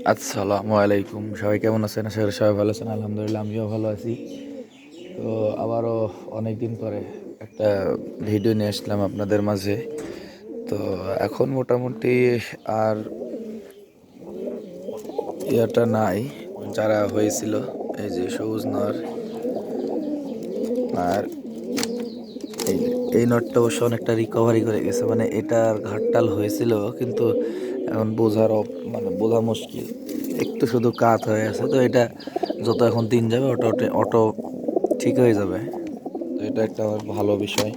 আসসালামু আলাইকুম। সবাই কেমন আছেন? আশা করি সবাই ভালো আছেন। আলহামদুলিল্লাহ আমিও ভালো আছি। তো আবারও অনেক দিন পরে একটা ভিডিও নিয়ে আসলাম আপনাদের মাঝে। তো এখন মোটামুটি আর ইয়াটা নাই যারা হয়েছিল, এই যে সবুজ নর। আর এই এই নটটা অবশ্য অনেকটা রিকভারি করে গেছে, মানে এটার ঘাটটাল হয়েছিল কিন্তু এখন মানে বোঝা মুশকিল। একটু শুধু কাত হয়ে আছে, তো এটা যত এখন দিন যাবে অটো অটো ঠিক হয়ে যাবে। তো এটা একটা আমার ভালো বিষয়।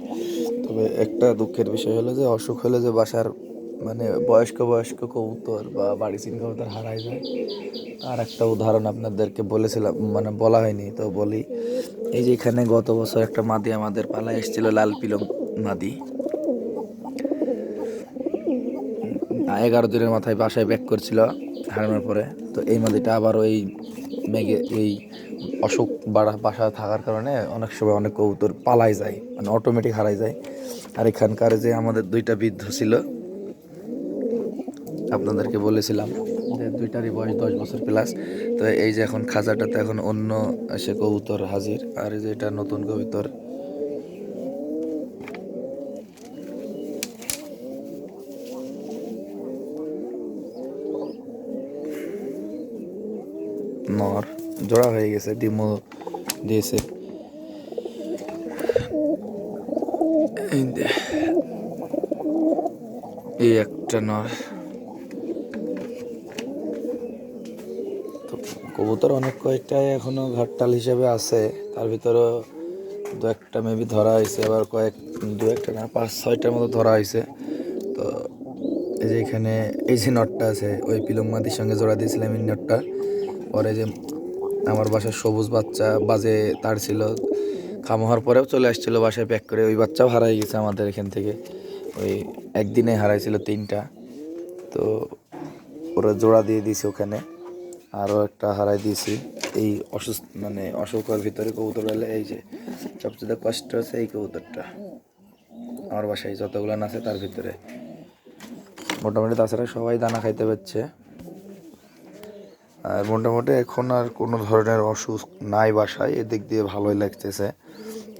তবে একটা দুঃখের বিষয় হলো যে অসুখ হলে যে বাসার মানে বয়স্ক বয়স্ক কবুতর বা বাড়িচিন কবুতর হারায় যায়। আর একটা উদাহরণ আপনাদেরকে বলেছিলাম, মানে বলা হয়নি তো বলি। এই যে এখানে গত বছর একটা মাদি আমাদের পালায় এসেছিল, লাল পিলং মাদি। 11 দিনের মাথায় বাসায় ব্যাক করছিল হারানোর পরে। তো এই মাদিটা আবার ওই এই অসুখ বাসায় থাকার কারণে অনেক সময় অনেক কবুতর পালাই যায়, মানে অটোমেটিক হারাই যায়। আর এখানকার যে আমাদের দুইটা বৃদ্ধ ছিল, আপনাদেরকে বলেছিলাম যে দুইটারই বয়স 10 বছর প্লাস। তো এই যে এখন খাঁচাটাতে এখন অন্য সে কবুতর হাজির, আর এই যে এটা নতুন কবুতর। নর জোড়া হয়ে গেছে, ডিমও দিয়েছে। এই একটা নর। তো কবুতর অনেক কয়েকটাই এখনো ঘাটতাল হিসেবে আছে, তার ভিতরে দু একটা মেবি ধরা হয়েছে, আবার দু একটা না 5-6টার মতো ধরা হয়েছে। তো এই যে এখানে এই যে নটটা আছে ওই পিলং মাদির সঙ্গে জোড়া দিয়েছিলাম এই নটটা। পরে যে আমার বাসার সবুজ বাচ্চা বাজে তার ছিল, খামোহার পরেও চলে আসছিল বাসায় প্যাক করে, ওই বাচ্চাও হারাই গেছে আমাদের এখান থেকে। ওই একদিনে হারাইছিল 3টা। তো ওরা জোড়া দিয়ে দিয়েছি ওখানে, আরও একটা হারাই দিয়েছি। এই মানে অসুখের ভিতরে কবুতর হলে এই যে সবচেয়ে কষ্ট হচ্ছে এই কবুতরটা আমার বাসায় যতগুলো আছে তার ভিতরে। মোটামুটি তাছাড়া সবাই দানা খাইতে পারছে। আর মোটামুটি এখন আর কোনো ধরনের অসুখ নাই বাসায়, এদিক দিয়ে ভালোই লাগতেছে।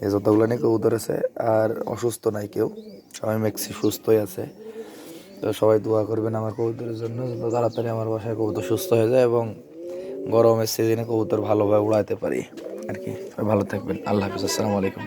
এই যতগুলো নিয়ে কবুতর আছে আর অসুস্থ নাই কেউ, সবাই ম্যাক্সি সুস্থই আছে। তো সবাই দোয়া করবেন আমার কবুতরের জন্য, যত তাড়াতাড়ি আমার বাসায় কবুতর সুস্থ হয়ে যায় এবং গরমের সিজনে কবুতর ভালোভাবে উড়াইতে পারি আর কি। সবাই ভালো থাকবেন। আল্লাহ হাফিজ। আসসালামু আলাইকুম।